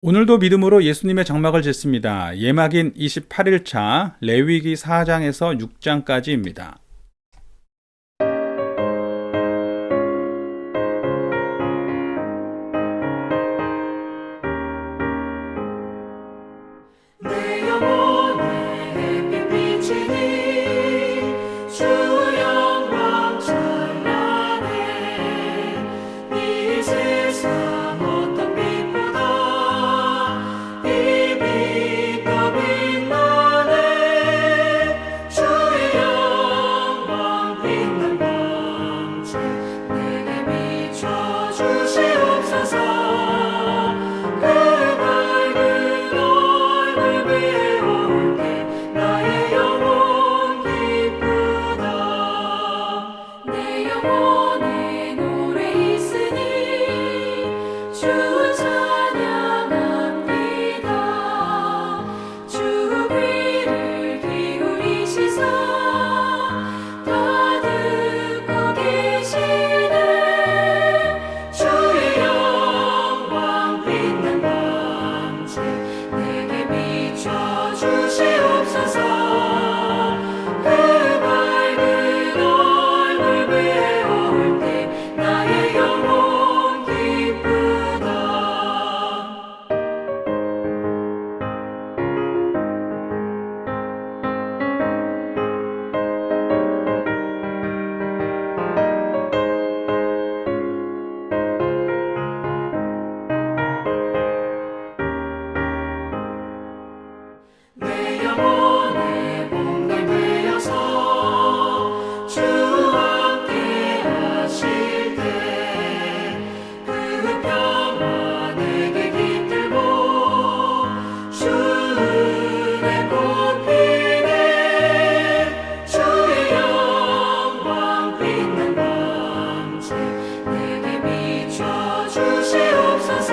오늘도 믿음으로 예수님의 장막을 짓습니다. 예막인 28일차 레위기 4장에서 6장까지입니다. 내 영혼에 햇빛 비치니 주 영광 찬란해. 이 세상 어떤 빛보다 이 빛 더 빛나네. 주의 영광 빛난 광채 내게 비춰 주시옵소서. 내 영혼의 몸을 베어서 주 함께 하실 때 그 평화 내게 깃들고 주 은혜 꽃피네. 주의 영광 빛난 광채 내게 비춰 주시옵소서.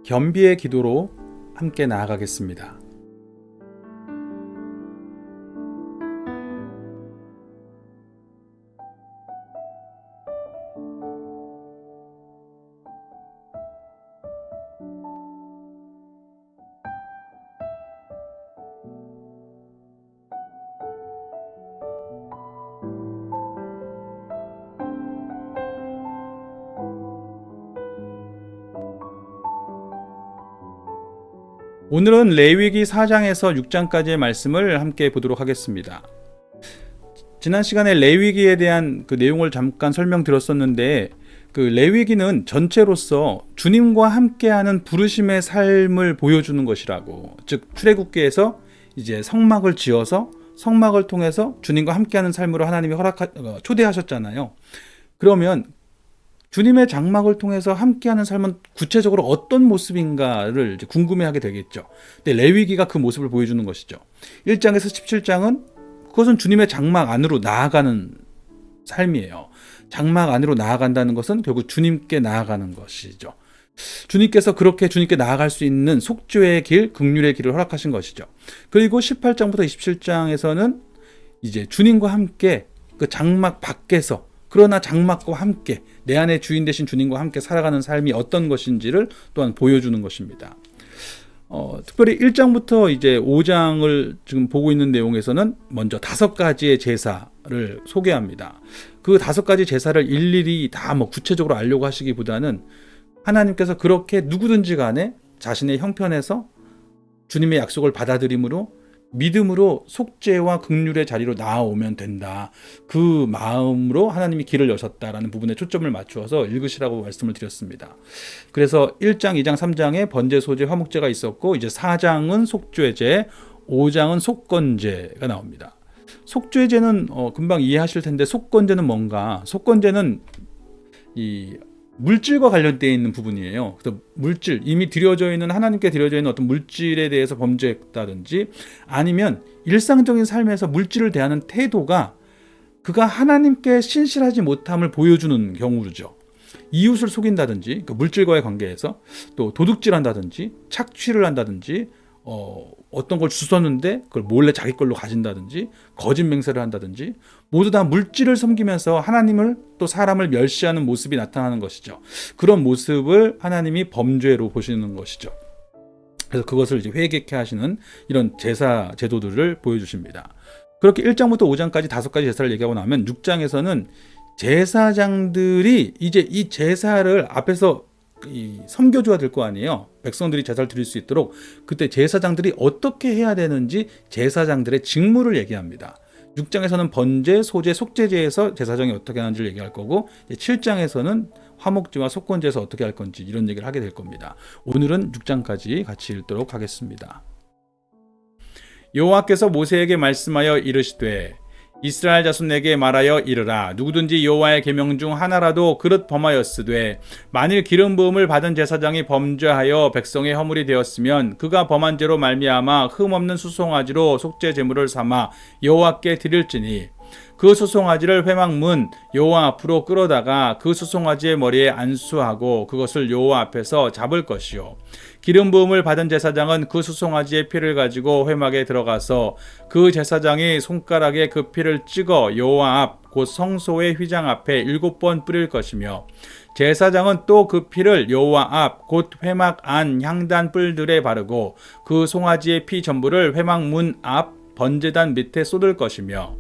겸비의 기도로 함께 나아가겠습니다. 오늘은 레위기 4장에서 6장까지의 말씀을 함께 보도록 하겠습니다. 지난 시간에 레위기에 대한 그 내용을 잠깐 설명드렸었는데, 그 레위기는 전체로서 주님과 함께하는 부르심의 삶을 보여주는 것이라고, 즉 출애굽기에서 이제 성막을 지어서 성막을 통해서 주님과 함께하는 삶으로 하나님이 초대하셨잖아요. 그러면 주님의 장막을 통해서 함께하는 삶은 구체적으로 어떤 모습인가를 이제 궁금해하게 되겠죠. 근데 레위기가 그 모습을 보여주는 것이죠. 1장에서 17장은 그것은 주님의 장막 안으로 나아가는 삶이에요. 장막 안으로 나아간다는 것은 결국 주님께 나아가는 것이죠. 주님께서 그렇게 주님께 나아갈 수 있는 속죄의 길, 긍휼의 길을 허락하신 것이죠. 그리고 18장부터 27장에서는 이제 주님과 함께 그 장막 밖에서, 그러나 장막과 함께 내 안에 주인 되신 주님과 함께 살아가는 삶이 어떤 것인지를 또한 보여주는 것입니다. 특별히 1장부터 이제 5장을 지금 보고 있는 내용에서는 먼저 5가지의 제사를 소개합니다. 그 5가지 제사를 일일이 다 구체적으로 알려고 하시기보다는 하나님께서 그렇게 누구든지 간에 자신의 형편에서 주님의 약속을 받아들임으로 믿음으로 속죄와 긍휼의 자리로 나아오면 된다. 그 마음으로 하나님이 길을 여셨다라는 부분에 초점을 맞추어서 읽으시라고 말씀을 드렸습니다. 그래서 1장, 2장, 3장에 번제, 소제, 화목제가 있었고 이제 4장은 속죄제, 5장은 속건제가 나옵니다. 속죄제는 금방 이해하실 텐데 속건제는 뭔가? 속건제는 이 물질과 관련되어 있는 부분이에요. 그래서 물질, 이미 드려져 있는 하나님께 드려져 있는 어떤 물질에 대해서 범죄했다든지 아니면 일상적인 삶에서 물질을 대하는 태도가 그가 하나님께 신실하지 못함을 보여주는 경우죠. 이웃을 속인다든지, 그러니까 물질과의 관계에서 또 도둑질한다든지 착취를 한다든지 어떤 걸 주웠는데 그걸 몰래 자기 걸로 가진다든지 거짓 맹세를 한다든지 모두 다 물질을 섬기면서 하나님을 또 사람을 멸시하는 모습이 나타나는 것이죠. 그런 모습을 하나님이 범죄로 보시는 것이죠. 그래서 그것을 이제 회개케 하시는 이런 제사 제도들을 보여주십니다. 그렇게 1장부터 5장까지 5가지 제사를 얘기하고 나면 6장에서는 제사장들이 이제 이 제사를 앞에서 섬겨줘야 될 거 아니에요. 백성들이 제사를 드릴 수 있도록 그때 제사장들이 어떻게 해야 되는지 제사장들의 직무를 얘기합니다. 6장에서는 번제, 소제, 속죄제에서 제사장이 어떻게 하는지를 얘기할 거고 7장에서는 화목제와 속건제에서 어떻게 할 건지 이런 얘기를 하게 될 겁니다. 오늘은 6장까지 같이 읽도록 하겠습니다. 여호와께서 모세에게 말씀하여 이르시되 이스라엘 자손에게 말하여 이르라. 누구든지 여호와의 계명 중 하나라도 그릇 범하였으되 만일 기름 부음을 받은 제사장이 범죄하여 백성의 허물이 되었으면 그가 범한 죄로 말미암아 흠없는 수송아지로 속죄 제물을 삼아 여호와께 드릴지니 그 수송아지를 회막문 여호와 앞으로 끌어다가 그 수송아지의 머리에 안수하고 그것을 여호와 앞에서 잡을 것이요 기름 부음을 받은 제사장은 그 수송아지의 피를 가지고 회막에 들어가서 그 제사장이 손가락에 그 피를 찍어 여호와 앞 곧 성소의 휘장 앞에 7번 뿌릴 것이며 제사장은 또 그 피를 여호와 앞 곧 회막 안 향단 뿔들에 바르고 그 송아지의 피 전부를 회막문 앞 번제단 밑에 쏟을 것이며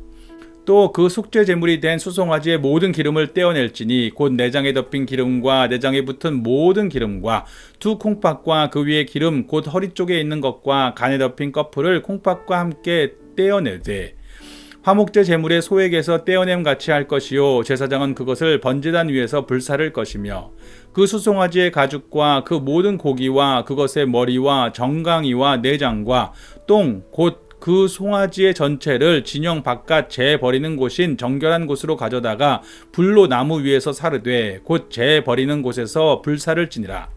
또 그 속죄 제물이 된 수송아지의 모든 기름을 떼어낼지니 곧 내장에 덮인 기름과 내장에 붙은 모든 기름과 두 콩팥과 그 위에 기름 곧 허리 쪽에 있는 것과 간에 덮인 꺼풀을 콩팥과 함께 떼어내되 화목제 제물의 소액에서 떼어냄 같이 할 것이요 제사장은 그것을 번제단 위에서 불사를 것이며 그 수송아지의 가죽과 그 모든 고기와 그것의 머리와 정강이와 내장과 똥 곧 그 송아지의 전체를 진영 바깥 재 버리는 곳인 정결한 곳으로 가져다가 불로 나무 위에서 사르되 곧 재 버리는 곳에서 불사를 지니라.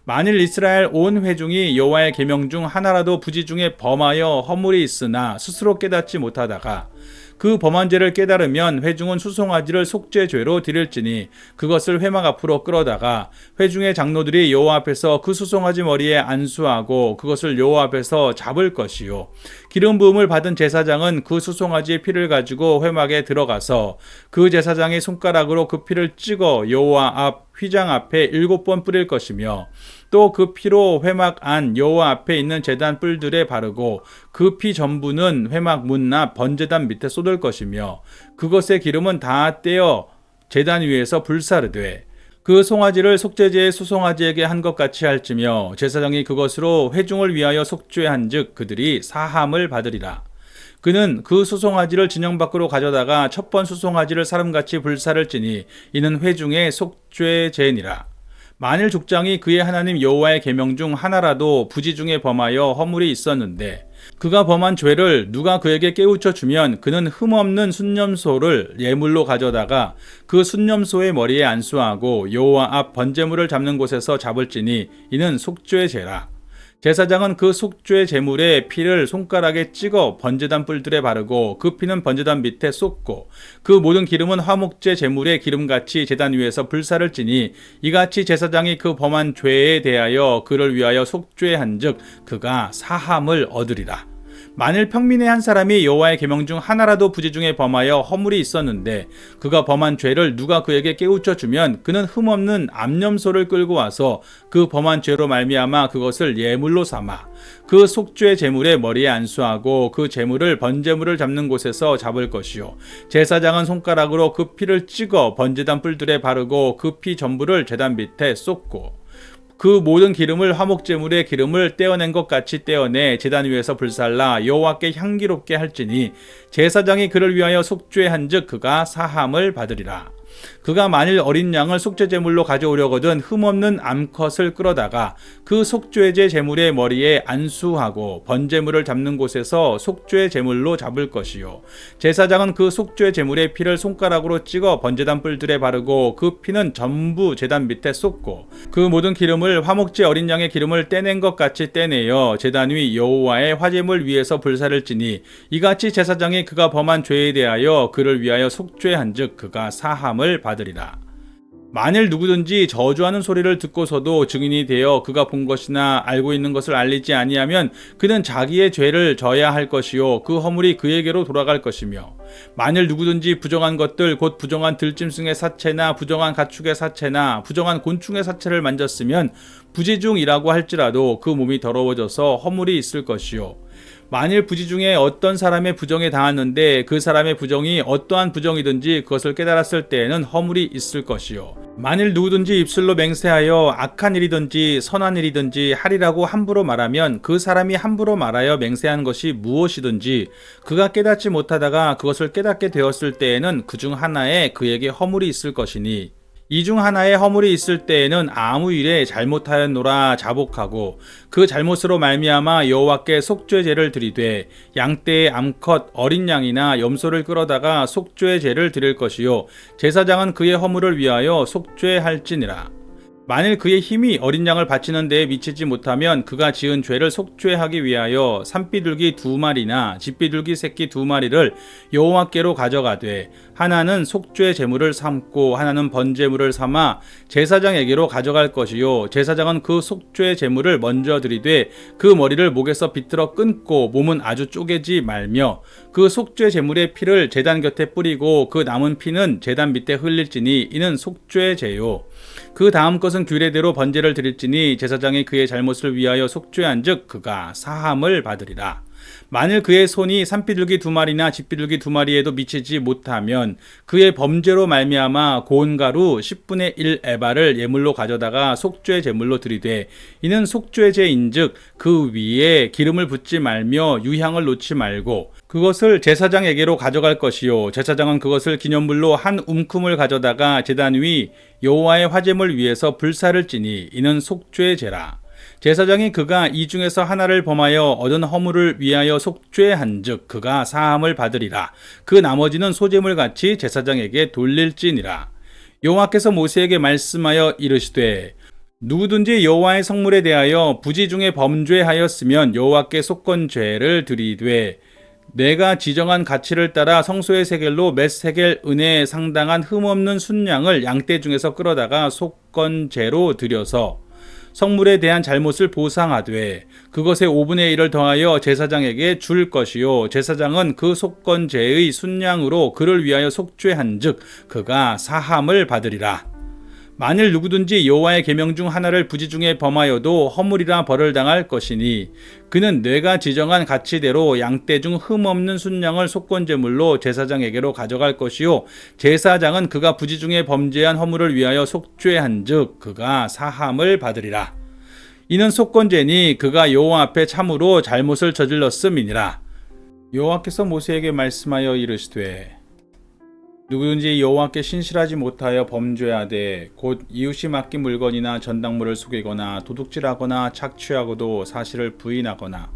만일 이스라엘 온 회중이 여호와의 계명 중 하나라도 부지 중에 범하여 허물이 있으나 스스로 깨닫지 못하다가 그 범한 죄를 깨달으면 회중은 수송아지를 속죄죄로 드릴지니 그것을 회막 앞으로 끌어다가 회중의 장로들이 여호와 앞에서 그 수송아지 머리에 안수하고 그것을 여호와 앞에서 잡을 것이요 기름 부음을 받은 제사장은 그 수송아지의 피를 가지고 회막에 들어가서 그 제사장의 손가락으로 그 피를 찍어 여호와 앞 휘장 앞에 7번 뿌릴 것이며 또 그 피로 회막 안 여호와 앞에 있는 제단 뿔들에 바르고 그 피 전부는 회막 문 앞 번제단 밑에 쏟을 것이며 그것의 기름은 다 떼어 제단 위에서 불사르되 그 송아지를 속죄제의 수송아지에게 한 것 같이 할지며 제사장이 그것으로 회중을 위하여 속죄한즉 그들이 사함을 받으리라. 그는 그 수송아지를 진영 밖으로 가져다가 첫 번 수송아지를 사람같이 불사를 지니 이는 회중의 속죄제니라. 만일 족장이 그의 하나님 여호와의 계명 중 하나라도 부지 중에 범하여 허물이 있었는데 그가 범한 죄를 누가 그에게 깨우쳐 주면 그는 흠없는 순념소를 예물로 가져다가 그 순념소의 머리에 안수하고 여호와 앞 번제물을 잡는 곳에서 잡을지니 이는 속죄죄라. 제사장은 그 속죄 제물의 피를 손가락에 찍어 번제단 뿔들에 바르고 그 피는 번제단 밑에 쏟고 그 모든 기름은 화목제 제물의 기름같이 제단 위에서 불사를 지니 이같이 제사장이 그 범한 죄에 대하여 그를 위하여 속죄한즉 그가 사함을 얻으리라. 만일 평민의 한 사람이 여호와의 계명 중 하나라도 부지 중에 범하여 허물이 있었는데 그가 범한 죄를 누가 그에게 깨우쳐 주면 그는 흠없는 암염소를 끌고 와서 그 범한 죄로 말미암아 그것을 예물로 삼아 그 속죄 제물의 머리에 안수하고 그 제물을 번제물을 잡는 곳에서 잡을 것이요 제사장은 손가락으로 그 피를 찍어 번제단 뿔들에 바르고 그 피 전부를 제단 밑에 쏟고 그 모든 기름을 화목제물의 기름을 떼어낸 것 같이 떼어내 제단 위에서 불살라 여호와께 향기롭게 할지니 제사장이 그를 위하여 속죄한즉 그가 사함을 받으리라. 그가 만일 어린 양을 속죄제물로 가져오려거든 흠없는 암컷을 끌어다가 그 속죄제 제물의 머리에 안수하고 번제물을 잡는 곳에서 속죄제물로 잡을 것이요 제사장은 그 속죄제물의 피를 손가락으로 찍어 번제단 뿔들에 바르고 그 피는 전부 제단 밑에 쏟고 그 모든 기름을 화목제 어린 양의 기름을 떼낸 것 같이 떼내어 제단 위 여호와의 화제물 위에서 불사를 지니 이같이 제사장이 그가 범한 죄에 대하여 그를 위하여 속죄한즉 그가 사함을 받으리라. 만일 누구든지 저주하는 소리를 듣고서도 증인이 되어 그가 본 것이나 알고 있는 것을 알리지 아니하면 그는 자기의 죄를 져야 할 것이요 그 허물이 그에게로 돌아갈 것이며 만일 누구든지 부정한 것들 곧 부정한 들짐승의 사체나 부정한 가축의 사체나 부정한 곤충의 사체를 만졌으면 부지중이라고 할지라도 그 몸이 더러워져서 허물이 있을 것이요 만일 부지 중에 어떤 사람의 부정에 당하는데 그 사람의 부정이 어떠한 부정이든지 그것을 깨달았을 때에는 허물이 있을 것이요 만일 누구든지 입술로 맹세하여 악한 일이든지 선한 일이든지 하리라고 함부로 말하면 그 사람이 함부로 말하여 맹세한 것이 무엇이든지 그가 깨닫지 못하다가 그것을 깨닫게 되었을 때에는 그 중 하나에 그에게 허물이 있을 것이니 이 중 하나에 허물이 있을 때에는 아무 일에 잘못하였노라 자복하고 그 잘못으로 말미암아 여호와께 속죄제를 드리되 양떼의 암컷 어린 양이나 염소를 끌어다가 속죄제를 드릴 것이요 제사장은 그의 허물을 위하여 속죄할지니라. 만일 그의 힘이 어린 양을 바치는 데에 미치지 못하면 그가 지은 죄를 속죄하기 위하여 산비둘기 2마리나 집비둘기 새끼 2마리를 여호와께로 가져가되 하나는 속죄 제물을 삼고 하나는 번제물을 삼아 제사장에게로 가져갈 것이요 제사장은 그 속죄 제물을 먼저 드리되 그 머리를 목에서 비틀어 끊고 몸은 아주 쪼개지 말며 그 속죄 제물의 피를 제단 곁에 뿌리고 그 남은 피는 제단 밑에 흘릴지니 이는 속죄제요 그 다음 것은 규례대로 번제를 드릴지니 제사장이 그의 잘못을 위하여 속죄한즉 그가 사함을 받으리라. 만일 그의 손이 산비둘기 2마리나 집비둘기 2마리에도 미치지 못하면 그의 범죄로 말미암아 고운 가루 10분의 1 에바를 예물로 가져다가 속죄 제물로 드리되 이는 속죄제인즉 그 위에 기름을 붓지 말며 유향을 놓지 말고 그것을 제사장에게로 가져갈 것이요 제사장은 그것을 기념물로 한 움큼을 가져다가 제단 위 여호와의 화제물 위에서 불사를 지니 이는 속죄제라. 제사장이 그가 이 중에서 하나를 범하여 얻은 허물을 위하여 속죄한즉 그가 사함을 받으리라. 그 나머지는 소제물 같이 제사장에게 돌릴지니라. 여호와께서 모세에게 말씀하여 이르시되 누구든지 여호와의 성물에 대하여 부지 중에 범죄하였으면 여호와께 속건죄를 드리되 내가 지정한 가치를 따라 성소의 세겔로 몇 세겔 은혜에 상당한 흠없는 순양을 양떼 중에서 끌어다가 속건제로 드려서 성물에 대한 잘못을 보상하되 그것의 5분의 1을 더하여 제사장에게 줄 것이요 제사장은 그 속건제의 순양으로 그를 위하여 속죄한즉 그가 사함을 받으리라. 만일 누구든지 여호와의 계명 중 하나를 부지 중에 범하여도 허물이라 벌을 당할 것이니 그는 내가 지정한 가치대로 양떼 중 흠없는 순양을 속건제물로 제사장에게로 가져갈 것이요 제사장은 그가 부지 중에 범죄한 허물을 위하여 속죄한즉 그가 사함을 받으리라. 이는 속건제니 그가 여호와 앞에 참으로 잘못을 저질렀음이니라. 여호와께서 모세에게 말씀하여 이르시되 누구든지 여호와께 신실하지 못하여 범죄하되 곧 이웃이 맡긴 물건이나 전당물을 속이거나 도둑질하거나 착취하고도 사실을 부인하거나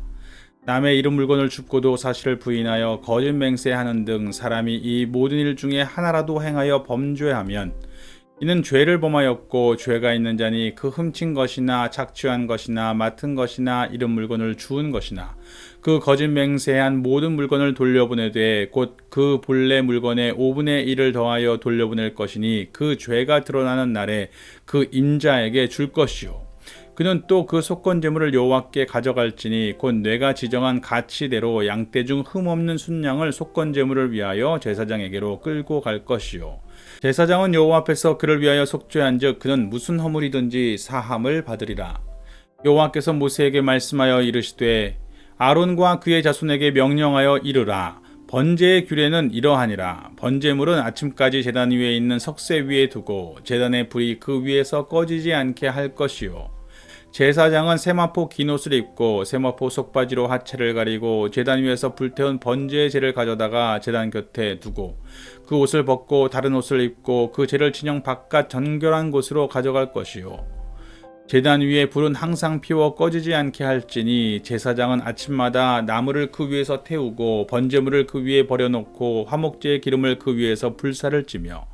남의 잃은 물건을 줍고도 사실을 부인하여 거짓 맹세하는 등 사람이 이 모든 일 중에 하나라도 행하여 범죄하면 이는 죄를 범하였고 죄가 있는 자니 그 훔친 것이나 착취한 것이나 맡은 것이나 잃은 물건을 주운 것이나 그 거짓 맹세한 모든 물건을 돌려보내되 곧 그 본래 물건의 5분의 1을 더하여 돌려보낼 것이니 그 죄가 드러나는 날에 그 임자에게 줄 것이요 그는 또 그 속건제물을 여호와께 가져갈지니 곧 내가 지정한 가치대로 양떼 중 흠없는 순양을 속건제물을 위하여 제사장에게로 끌고 갈 것이요 제사장은 여호와 앞에서 그를 위하여 속죄한즉 그는 무슨 허물이든지 사함을 받으리라. 여호와께서 모세에게 말씀하여 이르시되 아론과 그의 자손에게 명령하여 이르라. 번제의 규례는 이러하니라. 번제물은 아침까지 제단 위에 있는 석쇠 위에 두고 제단의 불이 그 위에서 꺼지지 않게 할 것이요 제사장은 세마포 긴 옷을 입고 세마포 속바지로 하체를 가리고 제단 위에서 불태운 번제의 재를 가져다가 제단 곁에 두고 그 옷을 벗고 다른 옷을 입고 그 재를 진영 바깥 정결한 곳으로 가져갈 것이요. 제단 위에 불은 항상 피워 꺼지지 않게 할지니 제사장은 아침마다 나무를 그 위에서 태우고 번제물을 그 위에 버려놓고 화목제의 기름을 그 위에서 불사를 찌며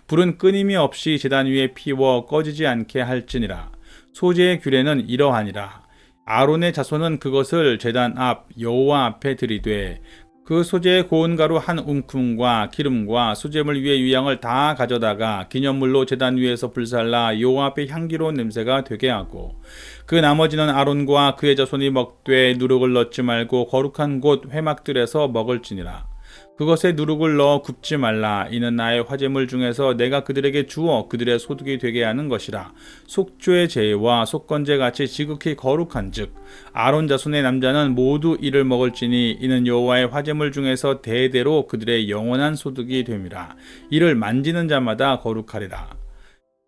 불은 끊임이 없이 제단 위에 피워 꺼지지 않게 할지니라. 소제의 규례는 이러하니라. 아론의 자손은 그것을 제단 앞 여호와 앞에 들이되 그 소재의 고운 가루 한 움큼과 기름과 소재물 위에 유향을 다 가져다가 기념물로 제단 위에서 불살라 여호와 앞에 향기로운 냄새가 되게 하고 그 나머지는 아론과 그의 자손이 먹되 누룩을 넣지 말고 거룩한 곳 회막들에서 먹을지니라. 그것에 누룩을 넣어 굽지 말라. 이는 나의 화제물 중에서 내가 그들에게 주어 그들의 소득이 되게 하는 것이라. 속죄의 제와 속건제 같이 지극히 거룩한즉 아론 자손의 남자는 모두 이를 먹을지니 이는 여호와의 화제물 중에서 대대로 그들의 영원한 소득이 됨이라. 이를 만지는 자마다 거룩하리라.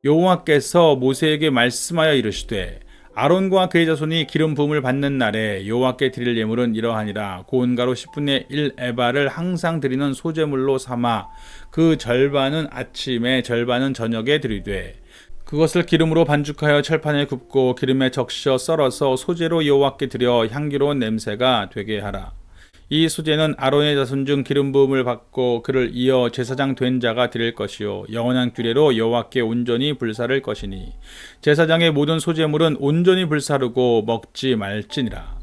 여호와께서 모세에게 말씀하여 이르시되 아론과 그의 자손이 기름 부음을 받는 날에 여호와께 드릴 예물은 이러하니라. 고운 가루 10분의 1 에바를 항상 드리는 소제물로 삼아 그 절반은 아침에 절반은 저녁에 드리되 그것을 기름으로 반죽하여 철판에 굽고 기름에 적셔 썰어서 소제로 여호와께 드려 향기로운 냄새가 되게 하라. 이 소제는 아론의 자손 중 기름 부음을 받고 그를 이어 제사장 된 자가 드릴 것이요 영원한 규례로 여호와께 온전히 불사를 것이니 제사장의 모든 소제물은 온전히 불사르고 먹지 말지니라.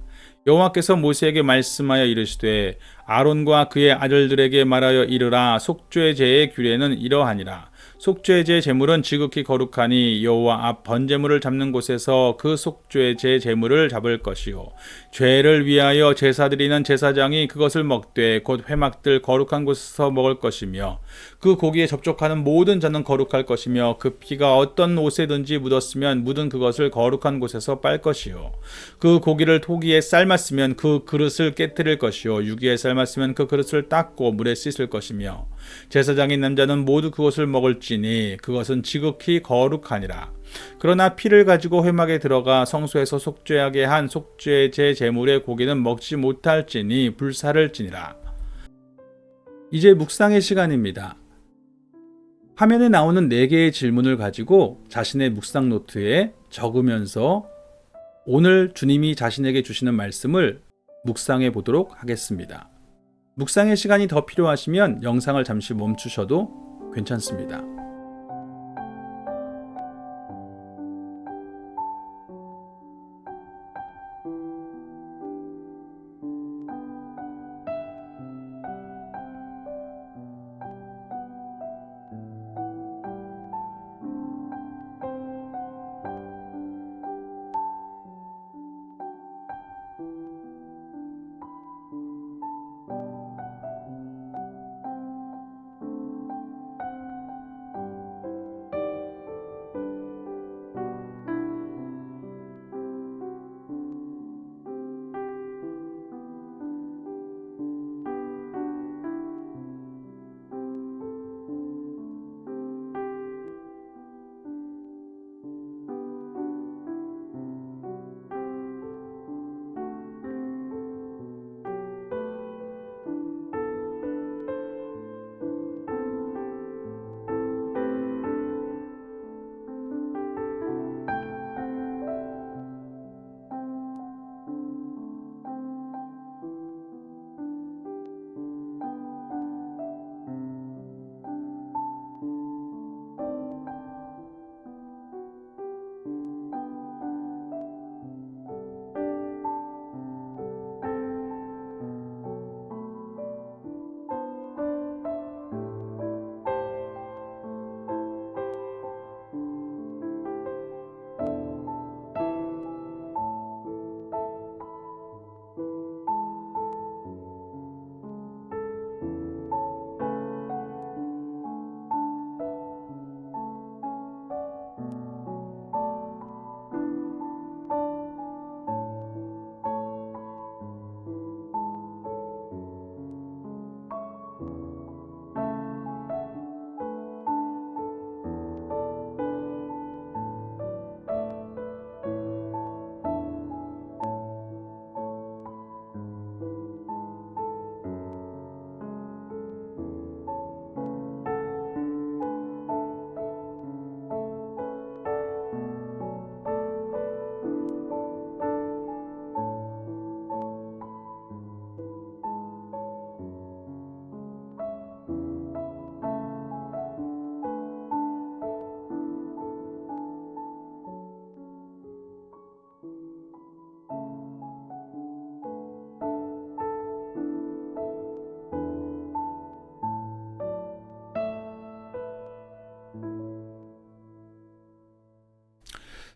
여호와께서 모세에게 말씀하여 이르시되 아론과 그의 아들들에게 말하여 이르라. 속죄 제의 규례는 이러하니라. 속죄 제 제물은 지극히 거룩하니 여호와 앞 번제물을 잡는 곳에서 그 속죄 제 제물을 잡을 것이요 죄를 위하여 제사 드리는 제사장이 그것을 먹되 곧 회막들 거룩한 곳에서 먹을 것이며 그 고기에 접촉하는 모든 자는 거룩할 것이며 그 피가 어떤 옷에든지 묻었으면 묻은 그것을 거룩한 곳에서 빨 것이요 그 고기를 토기에 삶았으면 그 그릇을 깨뜨릴 것이요 유기에 삶았으면 그 그릇을 닦고 물에 씻을 것이며 제사장인 남자는 모두 그것을 먹을지니 그것은 지극히 거룩하니라. 그러나 피를 가지고 회막에 들어가 성소에서 속죄하게 한 속죄제 제물의 고기는 먹지 못할지니 불사를지니라. 이제 묵상의 시간입니다. 화면에 나오는 4개의 질문을 가지고 자신의 묵상 노트에 적으면서 오늘 주님이 자신에게 주시는 말씀을 묵상해 보도록 하겠습니다. 묵상의 시간이 더 필요하시면 영상을 잠시 멈추셔도 괜찮습니다.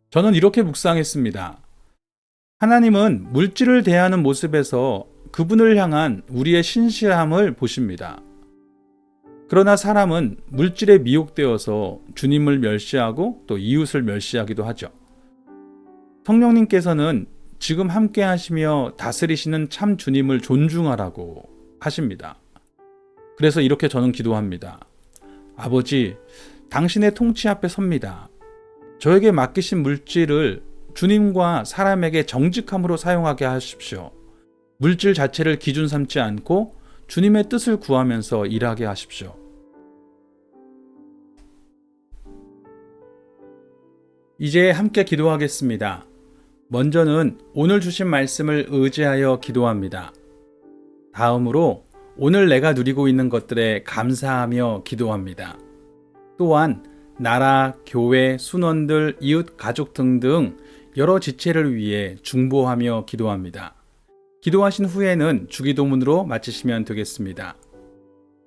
저는 이렇게 묵상했습니다. 하나님은 물질을 대하는 모습에서 그분을 향한 우리의 신실함을 보십니다. 그러나 사람은 물질에 미혹되어서 주님을 멸시하고 또 이웃을 멸시하기도 하죠. 성령님께서는 지금 함께 하시며 다스리시는 참 주님을 존중하라고 하십니다. 그래서 이렇게 저는 기도합니다. 아버지, 당신의 통치 앞에 섭니다. 저에게 맡기신 물질을 주님과 사람에게 정직함으로 사용하게 하십시오. 물질 자체를 기준 삼지 않고 주님의 뜻을 구하면서 일하게 하십시오. 이제 함께 기도하겠습니다. 먼저는 오늘 주신 말씀을 의지하여 기도합니다. 다음으로 오늘 내가 누리고 있는 것들에 감사하며 기도합니다. 또한 나라, 교회, 순원들, 이웃, 가족 등등 여러 지체를 위해 중보하며 기도합니다. 기도하신 후에는 주기도문으로 마치시면 되겠습니다.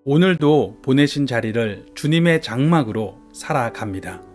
오늘도 보내신 자리를 주님의 장막으로 살아갑니다.